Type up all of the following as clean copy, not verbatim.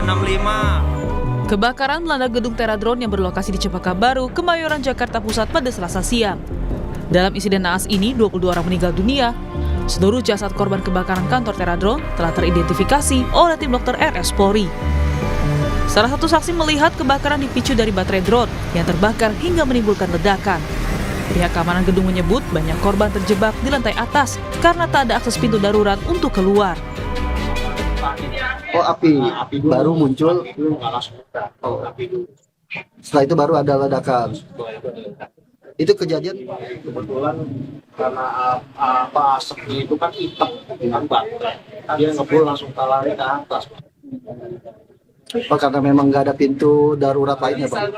365. Kebakaran melanda gedung Teradron yang berlokasi di Cempaka Baru, Kemayoran, Jakarta Pusat pada Selasa siang. Dalam insiden naas ini, 22 orang meninggal dunia. Seluruh jasad korban kebakaran kantor Teradron telah teridentifikasi oleh tim dokter RS Polri. Salah satu saksi melihat kebakaran dipicu dari baterai drone yang terbakar hingga menimbulkan ledakan. Pihak keamanan gedung menyebut banyak korban terjebak di lantai atas karena tak ada akses pintu darurat untuk keluar. Oh, api baru muncul. Setelah itu baru ada ledakan. Itu kejadian Kebetulan karena asap itu kan hitam dengan baterai, dia ngebul langsung lari ke atas. oh, karena memang nggak ada pintu darurat lainnya, Bang.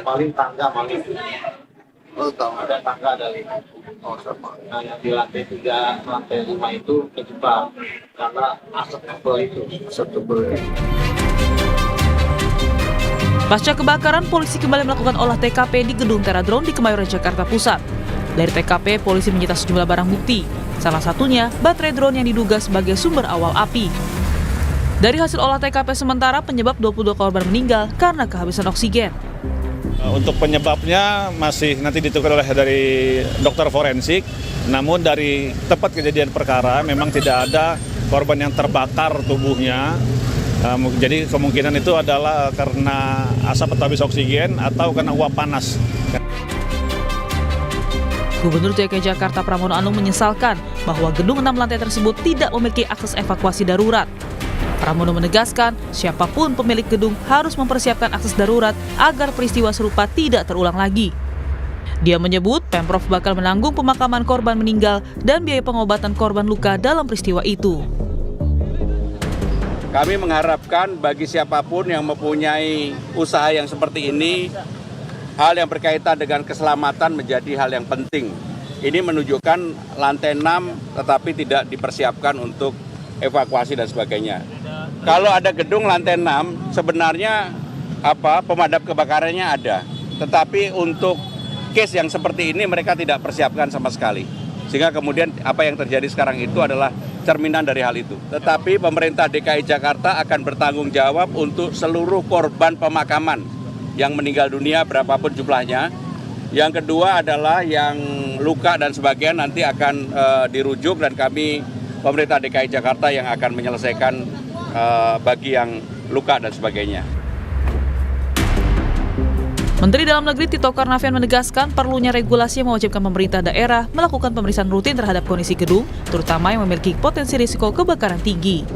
Paling tangga paling. Oh, tahu. Ada tangga ada 5. Oh, sama. Nah, yang di lantai 3, lantai 5 itu kejebak karena asap tebal itu. Satu bulan. Pasca kebakaran, polisi kembali melakukan olah TKP di gedung Teradron di Kemayoran, Jakarta Pusat. Dari TKP, polisi menyita sejumlah barang bukti. Salah satunya, baterai drone yang diduga sebagai sumber awal api. Dari hasil olah TKP sementara, penyebab 22 korban meninggal karena kehabisan oksigen. Untuk penyebabnya masih nanti ditentukan oleh dari dokter forensik. Namun dari tempat kejadian perkara memang tidak ada korban yang terbakar tubuhnya. Jadi kemungkinan itu adalah karena asap atau habis oksigen atau karena uap panas. Gubernur DKI Jakarta Pramono Anung menyesalkan bahwa gedung 6 lantai tersebut tidak memiliki akses evakuasi darurat. Pramono menegaskan siapapun pemilik gedung harus mempersiapkan akses darurat agar peristiwa serupa tidak terulang lagi. Dia menyebut Pemprov bakal menanggung pemakaman korban meninggal dan biaya pengobatan korban luka dalam peristiwa itu. Kami mengharapkan bagi siapapun yang mempunyai usaha yang seperti ini, hal yang berkaitan dengan keselamatan menjadi hal yang penting. Ini menunjukkan lantai 6 tetapi tidak dipersiapkan untuk evakuasi dan sebagainya. Kalau ada gedung lantai 6, sebenarnya pemadam kebakarannya ada. Tetapi untuk case yang seperti ini mereka tidak persiapkan sama sekali. Sehingga kemudian apa yang terjadi sekarang itu adalah cerminan dari hal itu. Tetapi pemerintah DKI Jakarta akan bertanggung jawab untuk seluruh korban pemakaman yang meninggal dunia berapapun jumlahnya. Yang kedua adalah yang luka dan sebagainya nanti akan dirujuk dan kami pemerintah DKI Jakarta yang akan menyelesaikan bagi yang luka dan sebagainya. Menteri Dalam Negeri Tito Karnavian menegaskan perlunya regulasi yang mewajibkan pemerintah daerah melakukan pemeriksaan rutin terhadap kondisi gedung, terutama yang memiliki potensi risiko kebakaran tinggi.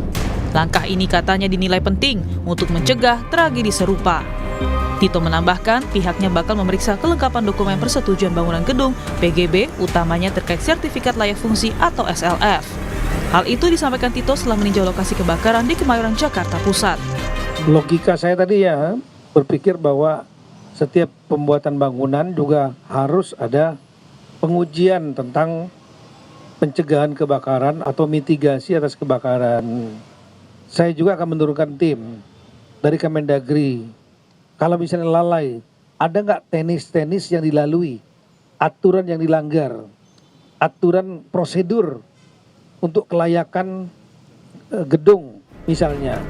Langkah ini katanya dinilai penting untuk mencegah tragedi serupa. Tito menambahkan pihaknya bakal memeriksa kelengkapan dokumen persetujuan bangunan gedung PGB, utamanya terkait sertifikat layak fungsi atau SLF. Hal itu disampaikan Tito setelah meninjau lokasi kebakaran di Kemayoran, Jakarta Pusat. Logika saya tadi ya berpikir bahwa setiap pembuatan bangunan juga harus ada pengujian tentang pencegahan kebakaran atau mitigasi atas kebakaran. Saya juga akan menurunkan tim dari Kemendagri. Kalau misalnya lalai, ada nggak teknis yang dilalui, aturan yang dilanggar, aturan prosedur untuk kelayakan gedung misalnya.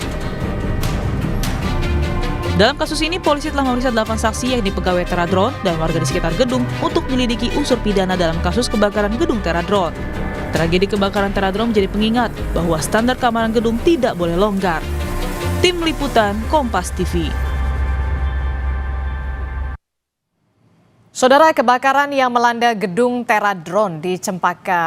Dalam kasus ini, polisi telah memeriksa 8 saksi yakni pegawai Teradron dan warga di sekitar gedung untuk menyelidiki unsur pidana dalam kasus kebakaran gedung Teradron. Tragedi kebakaran Teradron menjadi pengingat bahwa standar keamanan gedung tidak boleh longgar. Tim Liputan Kompas TV. Saudara, kebakaran yang melanda gedung Teradron di Cempaka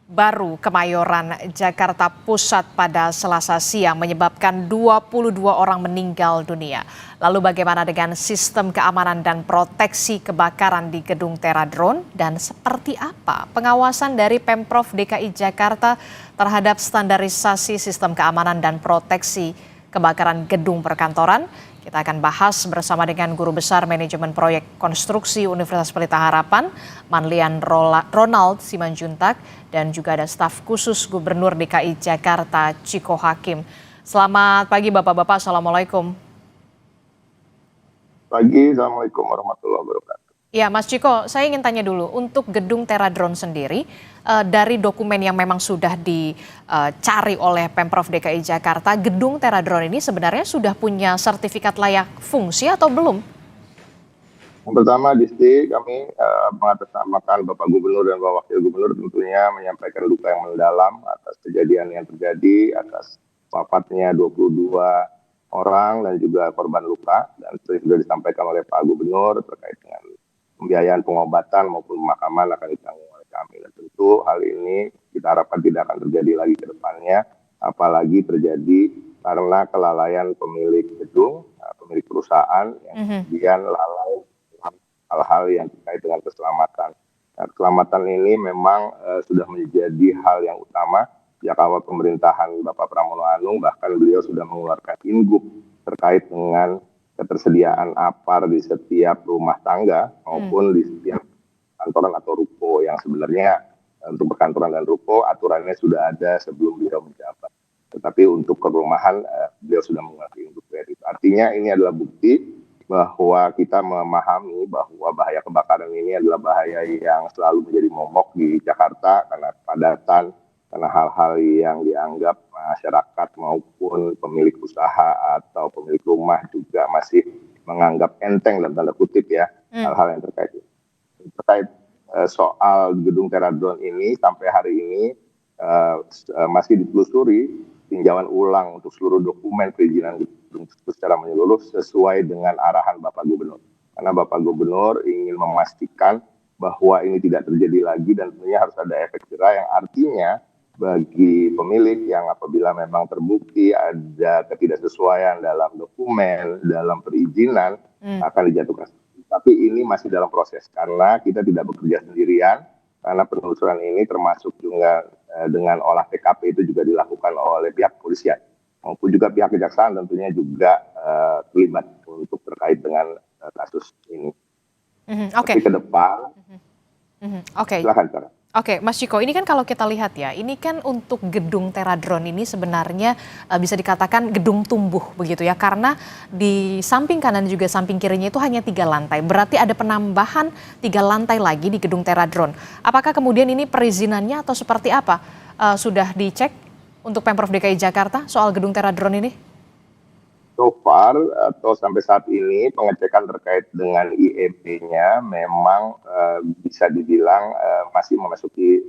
Baru, Kemayoran, Jakarta Pusat pada Selasa siang menyebabkan 22 orang meninggal dunia. Lalu bagaimana dengan sistem keamanan dan proteksi kebakaran di gedung Teradron? Dan seperti apa pengawasan dari Pemprov DKI Jakarta terhadap standarisasi sistem keamanan dan proteksi kebakaran gedung perkantoran? Kita akan bahas bersama dengan Guru Besar Manajemen Proyek Konstruksi Universitas Pelita Harapan, Manlian Ronald Simanjuntak, dan juga ada staf khusus Gubernur DKI Jakarta, Ciko Hakim. Selamat pagi Bapak-Bapak, Assalamualaikum. Pagi, Assalamualaikum warahmatullahi wabarakatuh. Ya, Mas Ciko, saya ingin tanya dulu, untuk gedung Teradron sendiri, dari dokumen yang memang sudah dicari oleh Pemprov DKI Jakarta, gedung Teradron ini sebenarnya sudah punya sertifikat layak fungsi atau belum? Yang pertama, Disti, kami mengatasnamakan Bapak Gubernur dan Bapak Wakil Gubernur tentunya menyampaikan duka yang mendalam atas kejadian yang terjadi, atas wafatnya 22 orang dan juga korban luka. Dan sudah disampaikan oleh Pak Gubernur terkait dengan pembiayaan pengobatan maupun pemakaman akan ditanggung oleh kami. Dan tentu hal ini kita harapkan tidak akan terjadi lagi ke depannya, apalagi terjadi karena kelalaian pemilik gedung, pemilik perusahaan yang kemudian lalai hal-hal yang terkait dengan keselamatan. Nah, keselamatan ini memang sudah menjadi hal yang utama. Sejak awal pemerintahan Bapak Pramono Anung, bahkan beliau sudah mengeluarkan ingup terkait dengan ketersediaan APAR di setiap rumah tangga maupun di setiap kantoran atau ruko, yang sebenarnya untuk perkantoran dan ruko aturannya sudah ada sebelum beliau menjabat. Tetapi untuk perumahan beliau sudah mengeluarkan ingup. Artinya ini adalah bukti bahwa kita memahami bahwa bahaya kebakaran ini adalah bahaya yang selalu menjadi momok di Jakarta karena kepadatan, karena hal-hal yang dianggap masyarakat maupun pemilik usaha atau pemilik rumah juga masih menganggap enteng dalam tanda kutip ya, hal-hal yang terkait soal gedung Teradron ini sampai hari ini masih ditelusuri tinjauan ulang untuk seluruh dokumen perizinan gedung secara menyeluruh sesuai dengan arahan Bapak Gubernur. Karena Bapak Gubernur ingin memastikan bahwa ini tidak terjadi lagi dan tentunya harus ada efek jerah yang artinya bagi pemilik yang apabila memang terbukti ada ketidaksesuaian dalam dokumen, dalam perizinan akan dijatuhkan. Tapi ini masih dalam proses karena kita tidak bekerja sendirian, karena penelusuran ini termasuk juga dengan olah TKP itu juga dilakukan oleh pihak kepolisian maupun juga pihak kejaksaan tentunya juga terlibat untuk terkait dengan kasus ini. Oke. Tapi ke depan, silakan Sarah. Oke, Mas Ciko, ini kan kalau kita lihat ya, ini kan untuk gedung Teradron ini sebenarnya bisa dikatakan gedung tumbuh begitu ya, karena di samping kanan juga samping kirinya itu hanya 3 lantai. Berarti ada penambahan 3 lantai lagi di gedung Teradron. Apakah kemudian ini perizinannya atau seperti apa? Sudah dicek untuk Pemprov DKI Jakarta soal gedung Teradron ini? So far atau sampai saat ini pengecekan terkait dengan IEP-nya memang bisa dibilang masih memasuki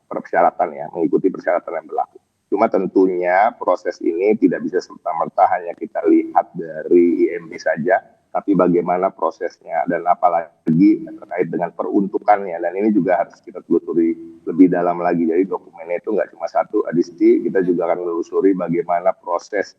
persyaratan ya, mengikuti persyaratan yang berlaku. Cuma tentunya proses ini tidak bisa serta-merta hanya kita lihat dari IMB saja, tapi bagaimana prosesnya dan apalagi terkait dengan peruntukannya. Dan ini juga harus kita telusuri lebih dalam lagi. Jadi dokumennya itu nggak cuma satu, Adisti, kita juga akan menelusuri bagaimana proses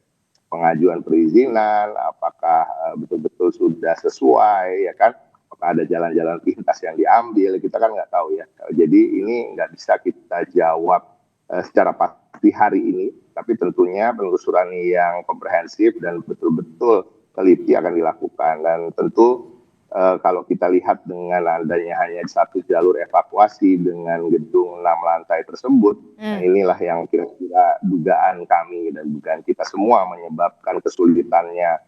pengajuan perizinan, apakah betul-betul sudah sesuai, ya kan? Apakah ada jalan-jalan pintas yang diambil, kita kan nggak tahu ya. Jadi ini nggak bisa kita jawab secara pasti hari ini, tapi tentunya penelusuran yang komprehensif dan betul-betul teliti akan dilakukan. Dan tentu kalau kita lihat dengan adanya hanya satu jalur evakuasi dengan gedung 6 lantai tersebut, nah inilah yang kira-kira dugaan kami dan dugaan kita semua menyebabkan kesulitannya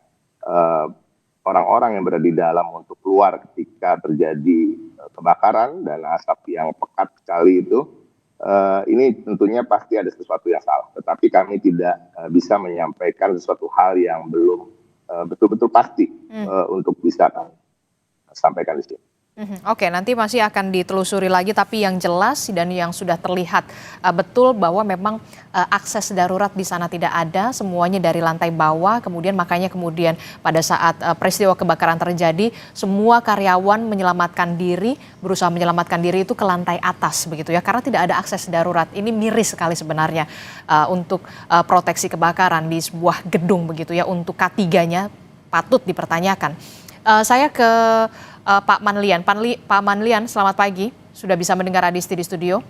orang-orang yang berada di dalam untuk keluar ketika terjadi kebakaran dan asap yang pekat sekali itu. Ini tentunya pasti ada sesuatu yang salah, tetapi kami tidak bisa menyampaikan sesuatu hal yang belum betul-betul pasti untuk bisa sampaikan di sini. Oke, nanti masih akan ditelusuri lagi, tapi yang jelas dan yang sudah terlihat betul bahwa memang akses darurat di sana tidak ada, semuanya dari lantai bawah, kemudian makanya kemudian pada saat peristiwa kebakaran terjadi, semua karyawan menyelamatkan diri, berusaha menyelamatkan diri itu ke lantai atas begitu ya, karena tidak ada akses darurat. Ini miris sekali sebenarnya untuk proteksi kebakaran di sebuah gedung begitu ya, untuk K3-nya patut dipertanyakan. Saya ke Pak Manlian. Pak Manlian, selamat pagi. Sudah bisa mendengar Adisti di studio?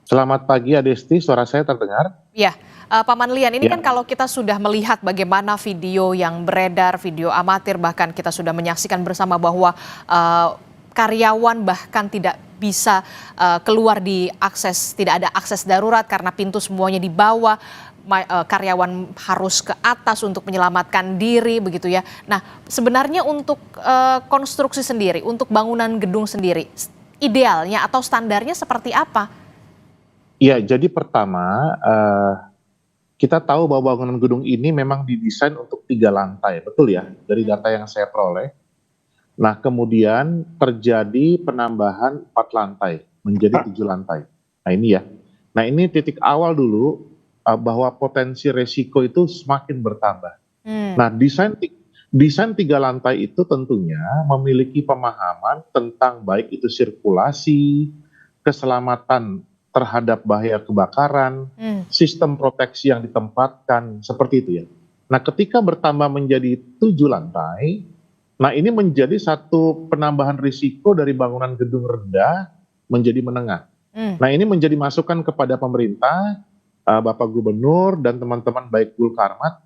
Selamat pagi Adisti, suara saya terdengar? Ya, Pak Manlian, ini kan kalau kita sudah melihat bagaimana video yang beredar, video amatir, bahkan kita sudah menyaksikan bersama bahwa karyawan bahkan tidak bisa keluar di akses, tidak ada akses darurat karena pintu semuanya di bawah, karyawan harus ke atas untuk menyelamatkan diri begitu ya. Nah, sebenarnya untuk konstruksi sendiri, untuk bangunan gedung sendiri, idealnya atau standarnya seperti apa? Ya, jadi pertama kita tahu bahwa bangunan gedung ini memang didesain untuk 3 lantai, betul ya? Dari data yang saya peroleh. Nah, kemudian terjadi penambahan 4 lantai menjadi 7 lantai. Nah, ini ya. Nah, ini titik awal dulu bahwa potensi resiko itu semakin bertambah. Nah, desain 3 lantai itu tentunya memiliki pemahaman tentang baik itu sirkulasi, keselamatan terhadap bahaya kebakaran, sistem proteksi yang ditempatkan, seperti itu ya. Nah, ketika bertambah menjadi 7 lantai, nah ini menjadi satu penambahan risiko dari bangunan gedung rendah menjadi menengah. Nah, ini menjadi masukan kepada pemerintah, Bapak Gubernur dan teman-teman baik Gulkarmat,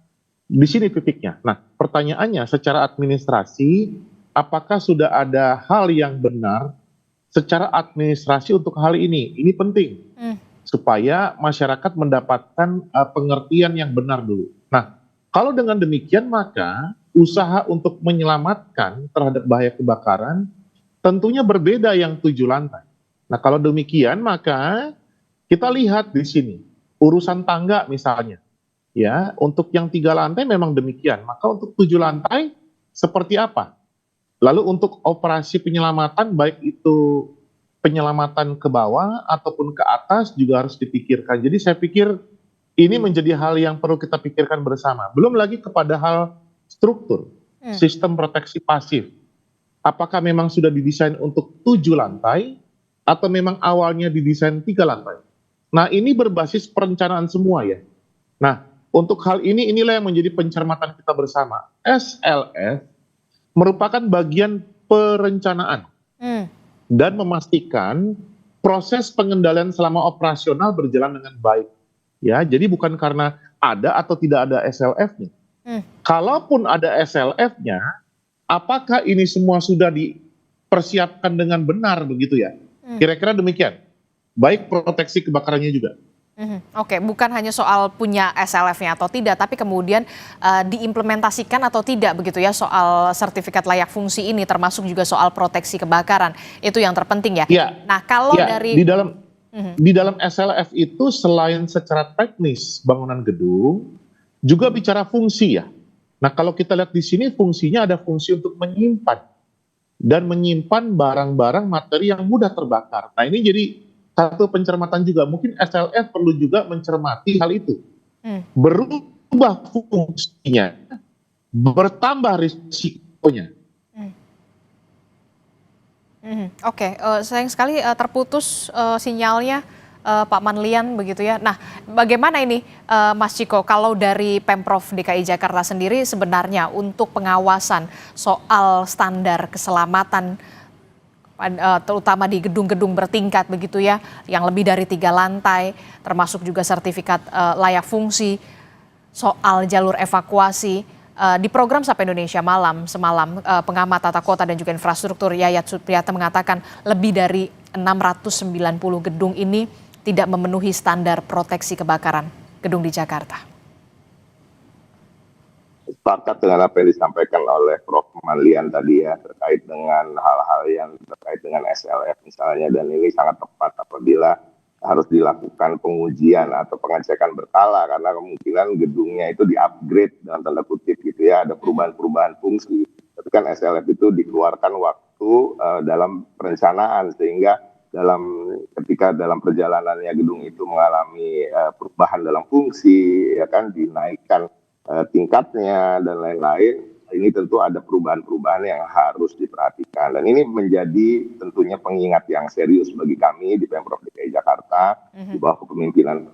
di sini titiknya. Nah, pertanyaannya secara administrasi, apakah sudah ada hal yang benar secara administrasi untuk hal ini? Ini penting supaya masyarakat mendapatkan pengertian yang benar dulu. Nah, kalau dengan demikian maka usaha untuk menyelamatkan terhadap bahaya kebakaran tentunya berbeda yang 7 lantai. Nah, kalau demikian maka kita lihat di sini urusan tangga misalnya, ya untuk yang 3 lantai memang demikian. Maka untuk 7 lantai seperti apa? Lalu untuk operasi penyelamatan baik itu penyelamatan ke bawah ataupun ke atas juga harus dipikirkan. Jadi saya pikir ini menjadi hal yang perlu kita pikirkan bersama. Belum lagi kepada hal struktur, sistem proteksi pasif. Apakah memang sudah didesain untuk 7 lantai atau memang awalnya didesain 3 lantai? Nah, ini berbasis perencanaan semua ya. Nah, untuk hal ini inilah yang menjadi pencermatan kita bersama. SLF merupakan bagian perencanaan dan memastikan proses pengendalian selama operasional berjalan dengan baik. Ya, jadi bukan karena ada atau tidak ada SLF-nya. Kalaupun ada SLF-nya, apakah ini semua sudah dipersiapkan dengan benar begitu ya? Kira-kira demikian. Baik proteksi kebakarannya juga. Oke, bukan hanya soal punya SLF-nya atau tidak, tapi kemudian diimplementasikan atau tidak begitu ya soal sertifikat layak fungsi ini, termasuk juga soal proteksi kebakaran. Itu yang terpenting ya. Ya. Nah, kalau ya, dari di dalam SLF itu selain secara teknis bangunan gedung, juga bicara fungsi ya. Nah, kalau kita lihat di sini fungsinya ada fungsi untuk menyimpan dan menyimpan barang-barang materi yang mudah terbakar. Nah, ini jadi satu pencermatan juga, mungkin SLF perlu juga mencermati hal itu. Berubah fungsinya, bertambah risikonya. Oke, sayang sekali terputus sinyalnya Pak Manlian begitu ya. Nah, bagaimana ini Mas Ciko, kalau dari Pemprov DKI Jakarta sendiri sebenarnya untuk pengawasan soal standar keselamatan terutama di gedung-gedung bertingkat begitu ya, yang lebih dari 3 lantai, termasuk juga sertifikat layak fungsi, soal jalur evakuasi. Di program Sapa Indonesia semalam, pengamat tata kota dan juga infrastruktur Yayat Supriyatna mengatakan lebih dari 690 gedung ini tidak memenuhi standar proteksi kebakaran gedung di Jakarta. Sepakat dengan apa yang disampaikan oleh Prof. Manlian tadi ya, terkait dengan hal-hal yang terkait dengan SLF misalnya, dan ini sangat tepat apabila harus dilakukan pengujian atau pengecekan berkala karena kemungkinan gedungnya itu di-upgrade dalam tanda kutip gitu ya, ada perubahan-perubahan fungsi. Tapi kan SLF itu dikeluarkan waktu dalam perencanaan, sehingga ketika dalam perjalanannya gedung itu mengalami perubahan dalam fungsi, ya kan, dinaikkan tingkatnya dan lain-lain, ini tentu ada perubahan-perubahan yang harus diperhatikan. Dan ini menjadi tentunya pengingat yang serius bagi kami di Pemprov DKI Jakarta, di bawah kepemimpinan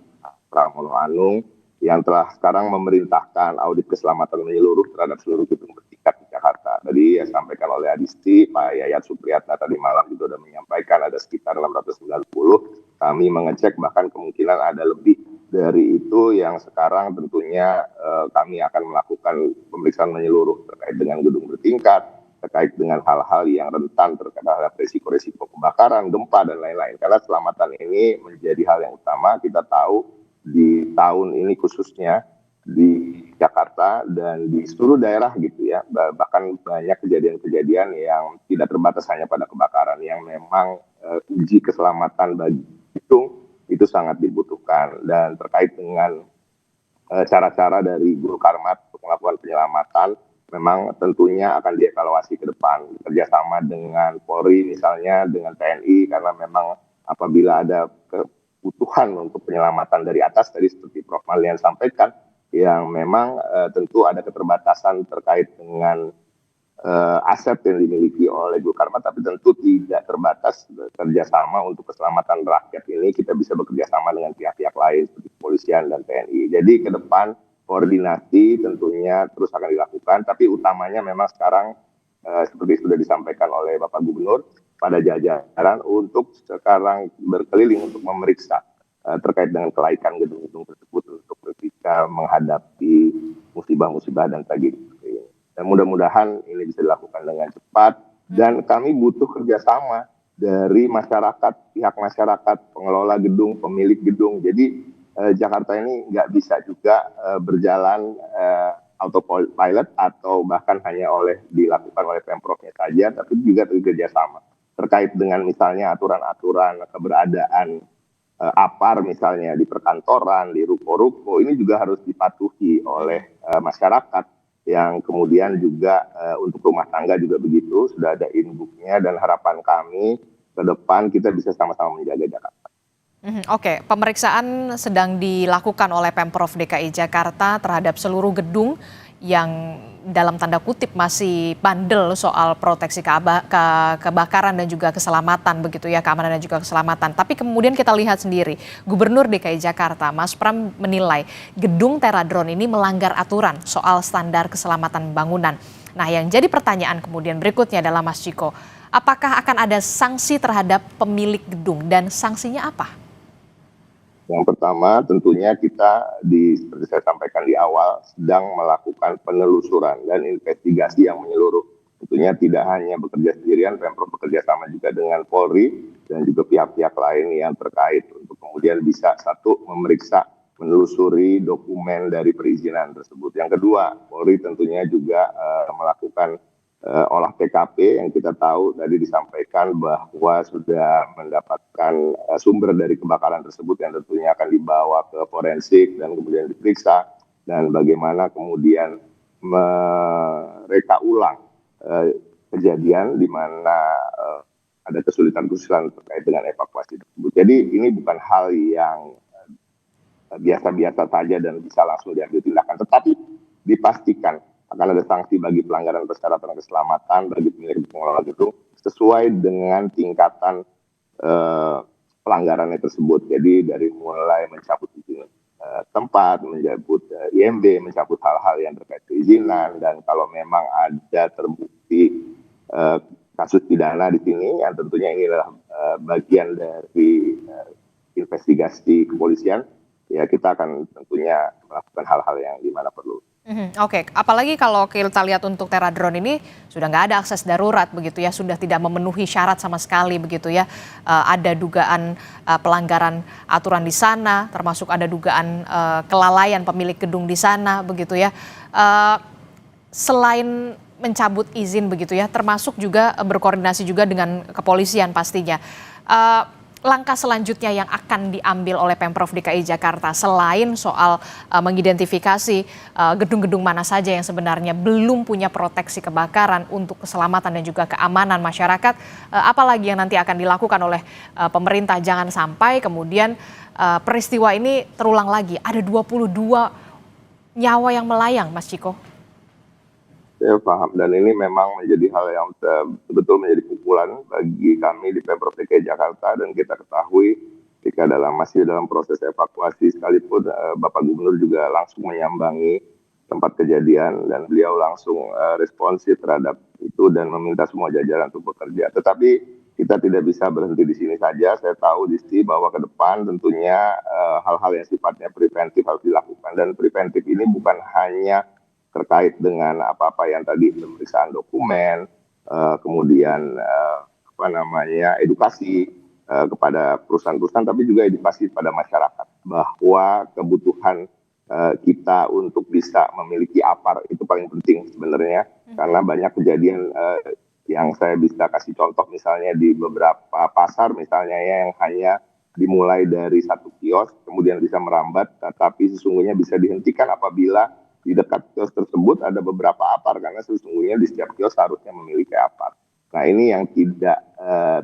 Pramono Anung, yang telah sekarang memerintahkan audit keselamatan menyeluruh terhadap seluruh gedung bertingkat di Jakarta. Tadi ya sampaikan oleh Adisti, Pak Yayat Supriyatna tadi malam juga sudah menyampaikan ada sekitar 690. Kami mengecek bahkan kemungkinan ada lebih dari itu yang sekarang tentunya kami akan melakukan pemeriksaan menyeluruh terkait dengan gedung bertingkat, terkait dengan hal-hal yang rentan terhadap resiko-resiko kebakaran, gempa, dan lain-lain. Karena keselamatan ini menjadi hal yang utama. Kita tahu di tahun ini khususnya di Jakarta dan di seluruh daerah gitu ya, bahkan banyak kejadian-kejadian yang tidak terbatas hanya pada kebakaran, yang memang uji keselamatan bagi itu sangat dibutuhkan. Dan terkait dengan cara-cara dari Guru Karmat untuk melakukan penyelamatan, memang tentunya akan dievaluasi ke depan, kerjasama dengan Polri misalnya, dengan TNI, karena memang apabila ada kebutuhan untuk penyelamatan dari atas, tadi seperti Prof. Malian sampaikan, yang memang tentu ada keterbatasan terkait dengan aset yang dimiliki oleh Guru Karmat, tapi tentu tidak terbatas kerjasama untuk keselamatan rakyat ini, kita bisa bekerjasama dengan pihak-pihak lain seperti kepolisian dan TNI. Jadi ke depan koordinasi tentunya terus akan dilakukan, tapi utamanya memang sekarang seperti sudah disampaikan oleh Bapak Gubernur pada jajaran untuk sekarang berkeliling untuk memeriksa terkait dengan kelaikan gedung-gedung tersebut untuk ketika menghadapi musibah-musibah dan tragedi. Dan mudah-mudahan ini bisa dilakukan dengan cepat, dan kami butuh kerjasama dari masyarakat, pihak masyarakat, pengelola gedung, pemilik gedung. Jadi Jakarta ini nggak bisa juga berjalan autopilot atau bahkan hanya dilakukan oleh Pemprovnya saja, tapi juga kerjasama terkait dengan misalnya aturan-aturan keberadaan APAR misalnya di perkantoran, di ruko-ruko, ini juga harus dipatuhi oleh masyarakat, yang kemudian juga untuk rumah tangga juga begitu, sudah ada inbooknya, dan harapan kami ke depan kita bisa sama-sama menjaga Jakarta. Oke, pemeriksaan sedang dilakukan oleh Pemprov DKI Jakarta terhadap seluruh gedung yang dalam tanda kutip masih bandel soal proteksi kebakaran dan juga keselamatan begitu ya, keamanan dan juga keselamatan. Tapi kemudian kita lihat sendiri, Gubernur DKI Jakarta Mas Pram menilai gedung Teradron ini melanggar aturan soal standar keselamatan bangunan. Nah, yang jadi pertanyaan kemudian berikutnya adalah Mas Ciko, apakah akan ada sanksi terhadap pemilik gedung dan sanksinya apa? Yang pertama tentunya kita seperti saya sampaikan di awal sedang melakukan penelusuran dan investigasi yang menyeluruh. Tentunya tidak hanya bekerja sendirian, Pemprov bekerja sama juga dengan Polri dan juga pihak-pihak lain yang terkait untuk kemudian bisa satu memeriksa, menelusuri dokumen dari perizinan tersebut. Yang kedua, Polri tentunya juga melakukan olah TKP yang kita tahu tadi disampaikan bahwa sudah mendapatkan sumber dari kebakaran tersebut yang tentunya akan dibawa ke forensik dan kemudian diperiksa, dan bagaimana kemudian mereka ulang kejadian di mana ada kesulitan-kesulitan terkait dengan evakuasi tersebut. Jadi ini bukan hal yang biasa-biasa saja dan bisa langsung diambil tindakan, tetapi dipastikan akan ada sanksi bagi pelanggaran persyaratan keselamatan bagi pemilik pengelola gedung sesuai dengan tingkatan pelanggarannya tersebut. Jadi dari mulai mencabut izin tempat, mencabut IMB, mencabut hal-hal yang terkait perizinan, dan kalau memang ada terbukti kasus pidana di sini, yang tentunya ini adalah bagian dari investigasi kepolisian, ya kita akan tentunya melakukan hal-hal yang dimana perlu. Oke, apalagi kalau kita lihat untuk Teradron ini sudah nggak ada akses darurat begitu ya, sudah tidak memenuhi syarat sama sekali begitu ya. Ada dugaan pelanggaran aturan di sana, termasuk ada dugaan kelalaian pemilik gedung di sana begitu ya. Selain mencabut izin begitu ya, termasuk juga berkoordinasi juga dengan kepolisian pastinya. Langkah selanjutnya yang akan diambil oleh Pemprov DKI Jakarta selain soal mengidentifikasi gedung-gedung mana saja yang sebenarnya belum punya proteksi kebakaran untuk keselamatan dan juga keamanan masyarakat, apalagi yang nanti akan dilakukan oleh pemerintah, jangan sampai kemudian peristiwa ini terulang lagi. Ada 22 nyawa yang melayang, Mas Ciko. Saya paham, dan ini memang menjadi hal yang betul menjadi pukulan bagi kami di Pemprov DKI Jakarta, dan kita ketahui ketika masih dalam proses evakuasi sekalipun Bapak Gubernur juga langsung menyambangi tempat kejadian dan beliau langsung responsif terhadap itu dan meminta semua jajaran untuk bekerja. Tetapi kita tidak bisa berhenti di sini saja. Saya tahu Disti bahwa ke depan tentunya hal-hal yang sifatnya preventif harus dilakukan, dan preventif ini bukan hanya terkait dengan apa-apa yang tadi pemeriksaan dokumen, kemudian edukasi kepada perusahaan-perusahaan, tapi juga edukasi pada masyarakat bahwa kebutuhan kita untuk bisa memiliki APAR itu paling penting sebenarnya, karena banyak kejadian yang saya bisa kasih contoh misalnya di beberapa pasar misalnya ya, yang hanya dimulai dari satu kios kemudian bisa merambat, tapi sesungguhnya bisa dihentikan apabila di dekat kios tersebut ada beberapa APAR, karena sesungguhnya di setiap kios harusnya memiliki APAR. Nah, ini yang tidak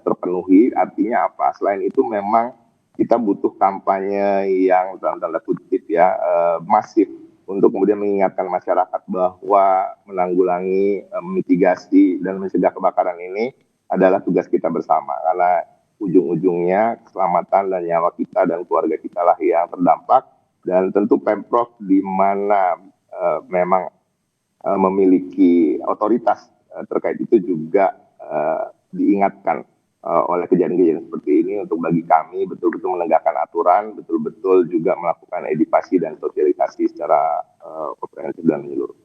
terpenuhi. Artinya apa? Selain itu memang kita butuh kampanye yang dalam tanda kutip ya masif untuk kemudian mengingatkan masyarakat bahwa menanggulangi, mitigasi dan mencegah kebakaran ini adalah tugas kita bersama, karena ujung-ujungnya keselamatan dan nyawa kita dan keluarga kita lah yang terdampak. Dan tentu Pemprov di mana memang memiliki otoritas terkait itu juga diingatkan oleh kejadian-kejadian seperti ini untuk bagi kami betul-betul menegakkan aturan, betul-betul juga melakukan edukasi dan sosialisasi secara komprehensif dan menyeluruh.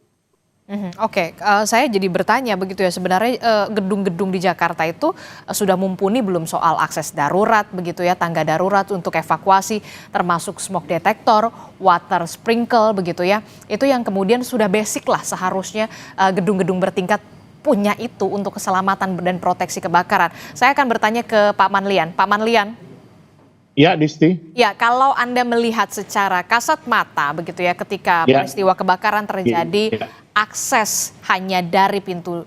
Oke, saya jadi bertanya begitu ya, sebenarnya gedung-gedung di Jakarta itu sudah mumpuni belum soal akses darurat begitu ya, tangga darurat untuk evakuasi, termasuk smoke detector, water sprinkle begitu ya. Itu yang kemudian sudah basic lah seharusnya gedung-gedung bertingkat punya itu untuk keselamatan dan proteksi kebakaran. Saya akan bertanya ke Pak Manlian. Pak Manlian. Ya, Disti. Ya, kalau Anda melihat secara kasat mata begitu ya, ketika peristiwa kebakaran terjadi, akses hanya dari pintu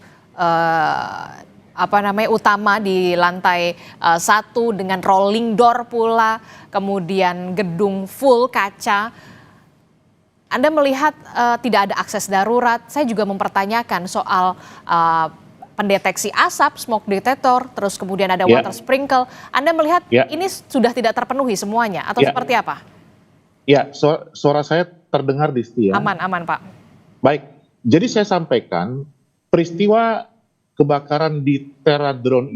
utama di lantai 1 dengan rolling door pula, kemudian gedung full kaca. Anda melihat tidak ada akses darurat. Saya juga mempertanyakan soal pendeteksi asap, smoke detector, terus kemudian ada water sprinkle. Anda melihat ini sudah tidak terpenuhi semuanya atau seperti apa? Ya, suara saya terdengar, Disti ya. Aman, Pak. Baik, jadi saya sampaikan peristiwa kebakaran di Terradrone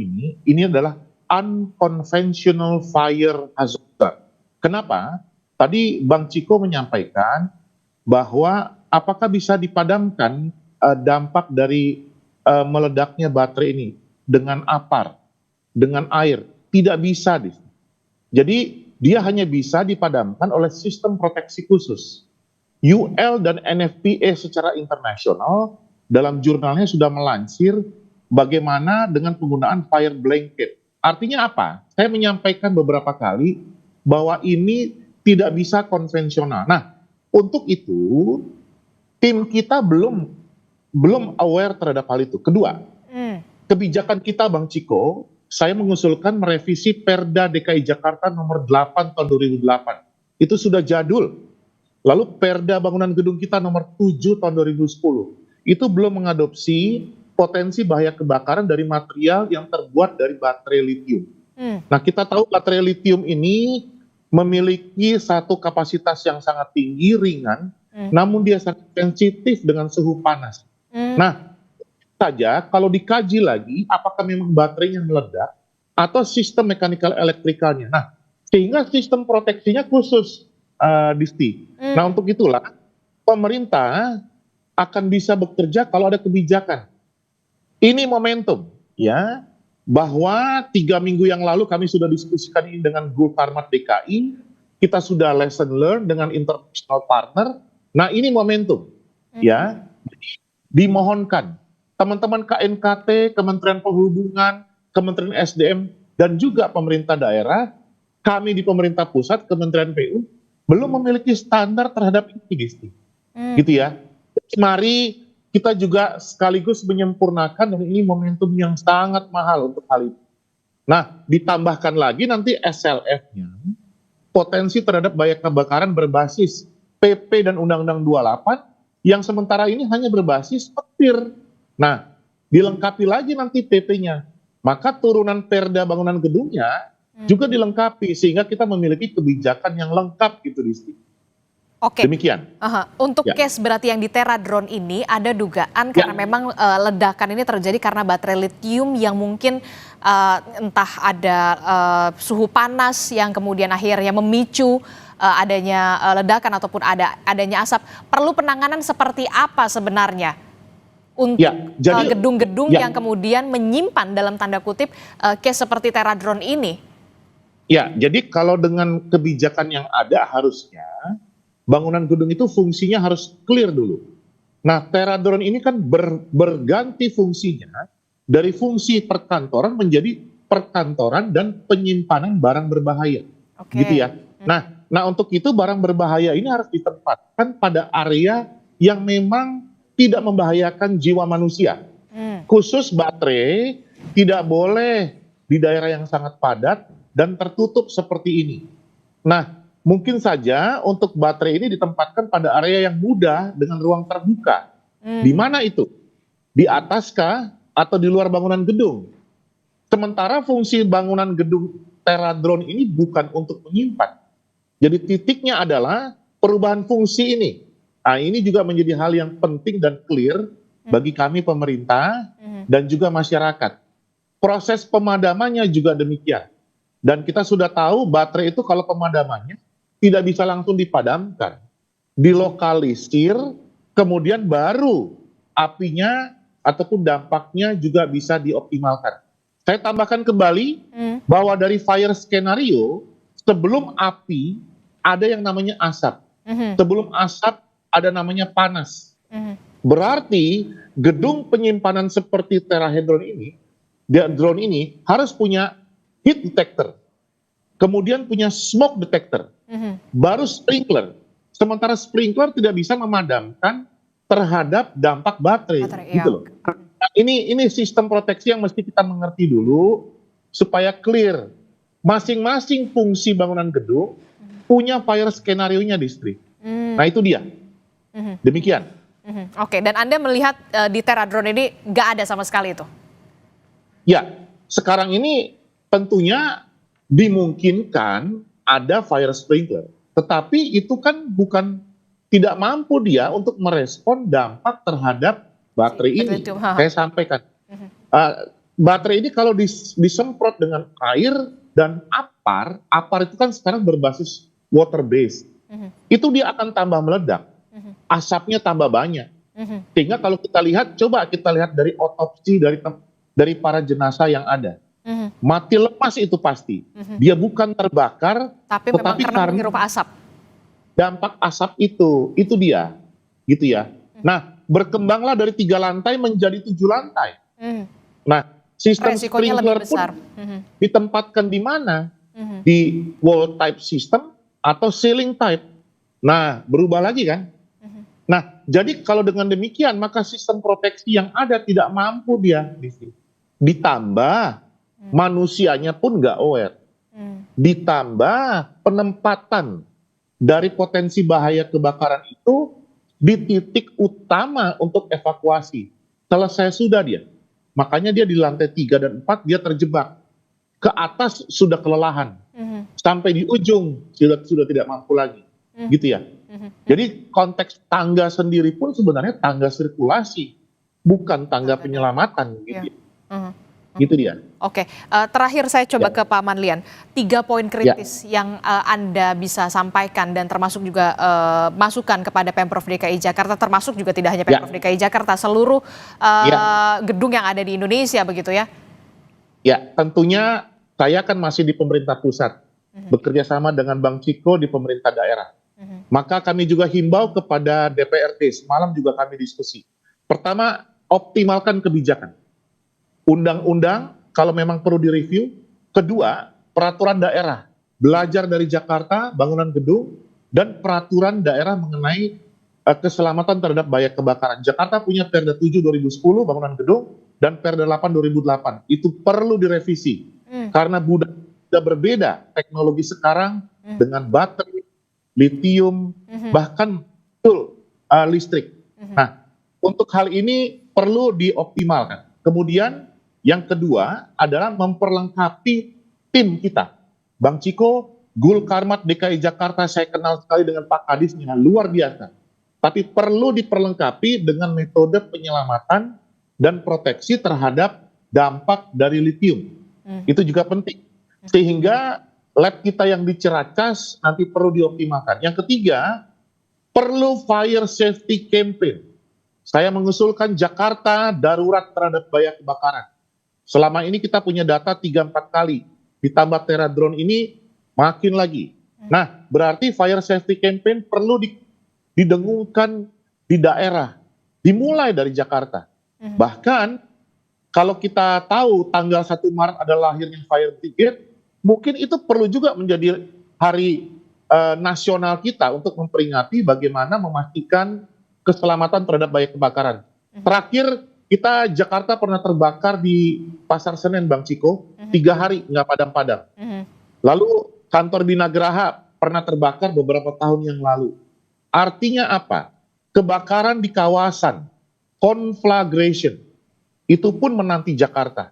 ini adalah unconventional fire hazard. Kenapa? Tadi Bang Ciko menyampaikan bahwa apakah bisa dipadamkan dampak dari meledaknya baterai ini dengan APAR, dengan air. Tidak bisa. Jadi dia hanya bisa dipadamkan oleh sistem proteksi khusus. UL dan NFPA secara internasional dalam jurnalnya sudah melansir bagaimana dengan penggunaan fire blanket. Artinya apa? Saya menyampaikan beberapa kali bahwa ini tidak bisa konvensional. Nah, untuk itu tim kita belum aware terhadap hal itu. Kedua, kebijakan kita Bang Ciko, saya mengusulkan merevisi Perda DKI Jakarta nomor 8 tahun 2008. Itu sudah jadul. Lalu Perda bangunan gedung kita nomor 7 tahun 2010. Itu belum mengadopsi potensi bahaya kebakaran dari material yang terbuat dari baterai litium. Nah, kita tahu baterai litium ini memiliki satu kapasitas yang sangat tinggi, ringan, namun dia sangat sensitif dengan suhu panas. Nah, saja kalau dikaji lagi apakah memang baterainya meledak atau sistem mechanical elektrikalnya. Nah, sehingga sistem proteksinya khusus, Disti. Nah, untuk itulah pemerintah akan bisa bekerja kalau ada kebijakan. Ini momentum, ya, bahwa 3 minggu yang lalu kami sudah diskusikan ini dengan Gulkarmat DKI, kita sudah lesson learn dengan international partner. Nah, ini momentum, ya. Dimohonkan teman-teman KNKT, Kementerian Perhubungan, Kementerian SDM, dan juga pemerintah daerah, kami di pemerintah pusat, Kementerian PU, belum memiliki standar terhadap ini, gitu ya. Mari kita juga sekaligus menyempurnakan, dan ini momentum yang sangat mahal untuk hal itu. Nah, ditambahkan lagi nanti SLF-nya, potensi terhadap bahaya kebakaran berbasis PP dan Undang-Undang 28, yang sementara ini hanya berbasis petir. Nah, dilengkapi lagi nanti PP-nya. Maka turunan Perda bangunan gedungnya juga dilengkapi, sehingga kita memiliki kebijakan yang lengkap gitu, Disti. Oke. Demikian. Untuk case berarti yang di Terradrone ini ada dugaan karena memang ledakan ini terjadi karena baterai litium yang mungkin entah ada suhu panas yang kemudian akhirnya memicu adanya ledakan ataupun adanya asap. Perlu penanganan seperti apa sebenarnya? untuk Ya, jadi gedung-gedung ya, yang kemudian menyimpan dalam tanda kutip case seperti Teradron ini? ya, jadi kalau dengan kebijakan yang ada harusnya bangunan gedung itu fungsinya harus clear dulu. Nah, Teradron ini kan berganti fungsinya dari fungsi perkantoran menjadi perkantoran dan penyimpanan barang berbahaya. Oke. Gitu ya. Nah, untuk itu barang berbahaya ini harus ditempatkan pada area yang memang tidak membahayakan jiwa manusia. Khusus baterai tidak boleh di daerah yang sangat padat dan tertutup seperti ini. Nah, mungkin saja untuk baterai ini ditempatkan pada area yang mudah dengan ruang terbuka. Di mana itu? Di atas kah atau di luar bangunan gedung? Sementara fungsi bangunan gedung Teradron ini bukan untuk menyimpan. Jadi titiknya adalah perubahan fungsi ini. Nah, ini juga menjadi hal yang penting dan clear bagi kami pemerintah dan juga masyarakat. Proses pemadamannya juga demikian. Dan kita sudah tahu baterai itu kalau pemadamannya tidak bisa langsung dipadamkan. Dilokalisir, kemudian baru apinya ataupun dampaknya juga bisa dioptimalkan. Saya tambahkan kembali bahwa dari fire skenario, sebelum api ada yang namanya asap. Sebelum asap ada namanya panas. Berarti gedung penyimpanan seperti Terahedron ini, drone ini harus punya heat detector. Kemudian punya smoke detector. Baru sprinkler. Sementara sprinkler tidak bisa memadamkan terhadap dampak baterai. Gitu loh. Nah, ini sistem proteksi yang mesti kita mengerti dulu supaya clear. Masing-masing fungsi bangunan gedung punya fire skenario-nya, Distri. Nah, itu dia. Demikian. Oke, dan Anda melihat di Teradron ini nggak ada sama sekali itu? Ya, sekarang ini tentunya dimungkinkan ada fire sprinkler. Tetapi itu kan bukan tidak mampu dia untuk merespon dampak terhadap baterai ini. Saya sampaikan. Baterai ini kalau disemprot dengan air dan apar itu kan sekarang berbasis water based. Itu dia akan tambah meledak. Asapnya tambah banyak. Sehingga kalau kita lihat, coba kita lihat dari otopsi dari para jenazah yang ada. Mati lemas itu pasti. Dia bukan terbakar, tapi memang karena menghirup asap. Dampak asap itu dia, gitu ya. Nah, berkembanglah dari 3 lantai menjadi 7 lantai. Nah, sistem sprinkler pun ditempatkan di mana? Di wall type system atau ceiling type. Nah, berubah lagi kan? Nah, jadi kalau dengan demikian maka sistem proteksi yang ada tidak mampu dia. Ditambah manusianya pun nggak aware. Ditambah penempatan dari potensi bahaya kebakaran itu di titik utama untuk evakuasi. Selesai sudah dia. Makanya dia di lantai 3 dan 4 dia terjebak. Ke atas sudah kelelahan. Sampai di ujung sudah tidak mampu lagi. Gitu ya. Jadi konteks tangga sendiri pun sebenarnya tangga sirkulasi, bukan tangga penyelamatan. Gitu. Gitu dia. Oke, terakhir saya coba ke Pak Manlian. 3 poin kritis yang Anda bisa sampaikan dan termasuk juga masukan kepada Pemprov DKI Jakarta, termasuk juga tidak hanya Pemprov DKI Jakarta, seluruh gedung yang ada di Indonesia begitu ya? Ya, tentunya saya kan masih di pemerintah pusat, bekerja sama dengan Bang Ciko di pemerintah daerah. Maka kami juga himbau kepada DPRD, semalam juga kami diskusi. Pertama, optimalkan kebijakan. Undang-undang kalau memang perlu direview. Kedua, peraturan daerah. Belajar dari Jakarta, bangunan gedung, dan peraturan daerah mengenai keselamatan terhadap bahaya kebakaran. Jakarta punya Perda 7 2010 bangunan gedung dan Perda 8 2008. Itu perlu direvisi. Karena sudah berbeda teknologi sekarang dengan baterai, litium, bahkan listrik. Nah, untuk hal ini perlu dioptimalkan. Kemudian yang kedua adalah memperlengkapi tim kita. Bang Ciko, Gul Karmat DKI Jakarta, saya kenal sekali dengan Pak Kadisnya, luar biasa. Tapi perlu diperlengkapi dengan metode penyelamatan dan proteksi terhadap dampak dari litium. Itu juga penting. Sehingga lab kita yang di Ciracas nanti perlu dioptimalkan. Yang ketiga, perlu fire safety campaign. saya mengusulkan Jakarta darurat terhadap bahaya kebakaran. Selama ini kita punya data 3-4 kali, ditambah Teradrone ini makin lagi. Nah, berarti fire safety campaign perlu didengungkan di daerah, dimulai dari Jakarta. Bahkan kalau kita tahu tanggal 1 Maret adalah lahirnya Fire Brigade, mungkin itu perlu juga menjadi hari nasional kita untuk memperingati bagaimana memastikan keselamatan terhadap bahaya kebakaran. Terakhir kita Jakarta pernah terbakar di Pasar Senen, Bang Ciko, 3 hari nggak padam-padam. Lalu kantor Binagraha pernah terbakar beberapa tahun yang lalu. Artinya apa? Kebakaran di kawasan, conflagration, itu pun menanti Jakarta.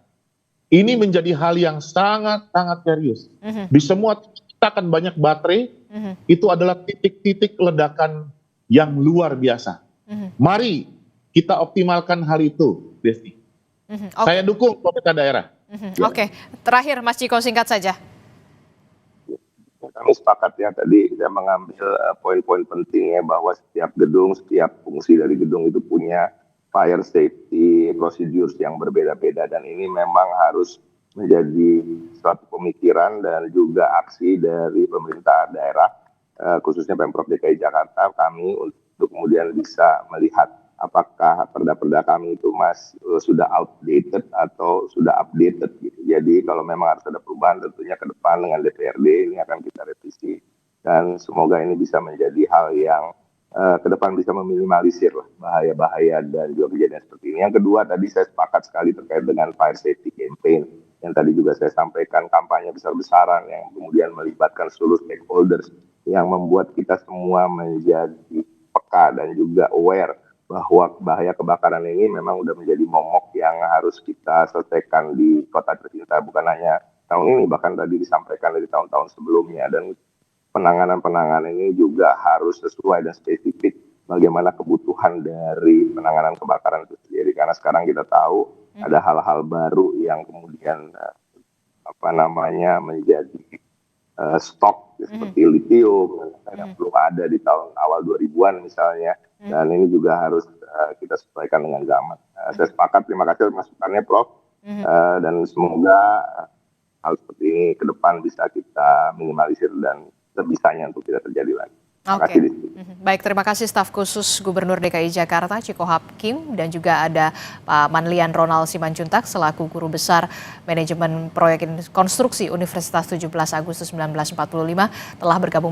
Ini menjadi hal yang sangat-sangat serius. Di semua kita akan banyak baterai, itu adalah titik-titik ledakan yang luar biasa. Mari kita optimalkan hal itu, Desti. Saya dukung pemerintah daerah. Oke, terakhir Mas Ciko singkat saja. Kami sepakat ya, tadi saya mengambil poin-poin pentingnya bahwa setiap gedung, setiap fungsi dari gedung itu punya fire safety procedures yang berbeda-beda, dan ini memang harus menjadi suatu pemikiran dan juga aksi dari pemerintah daerah, khususnya Pemprov DKI Jakarta, kami untuk kemudian bisa melihat apakah perda-perda kami itu sudah outdated atau sudah updated gitu. Jadi kalau memang harus ada perubahan, tentunya ke depan dengan DPRD ini akan kita revisi, dan semoga ini bisa menjadi hal yang ke depan bisa meminimalisir lah bahaya-bahaya dan juga kejadian seperti ini. Yang kedua, tadi saya sepakat sekali terkait dengan fire safety campaign yang tadi juga saya sampaikan, kampanye besar-besaran yang kemudian melibatkan seluruh stakeholders yang membuat kita semua menjadi peka dan juga aware bahwa bahaya kebakaran ini memang udah menjadi momok yang harus kita selesaikan di kota tercinta, bukan hanya tahun ini, bahkan tadi disampaikan dari tahun-tahun sebelumnya. Dan penanganan ini juga harus sesuai dan spesifik bagaimana kebutuhan dari penanganan kebakaran itu sendiri. Karena sekarang kita tahu ada hal-hal baru yang kemudian menjadi stok seperti lithium yang belum ada di tahun awal 2000-an misalnya. Dan ini juga harus kita sesuaikan dengan zaman. Saya sepakat, terima kasih masukannya Prof. Dan semoga hal seperti ini ke depan bisa kita minimalisir dan sebisanya untuk tidak terjadi lagi. Oke. Baik, terima kasih staf khusus Gubernur DKI Jakarta Ciko Hakim, dan juga ada Pak Manlian Ronald Simanjuntak selaku Guru Besar Manajemen Proyek Konstruksi Universitas 17 Agustus 1945 telah bergabung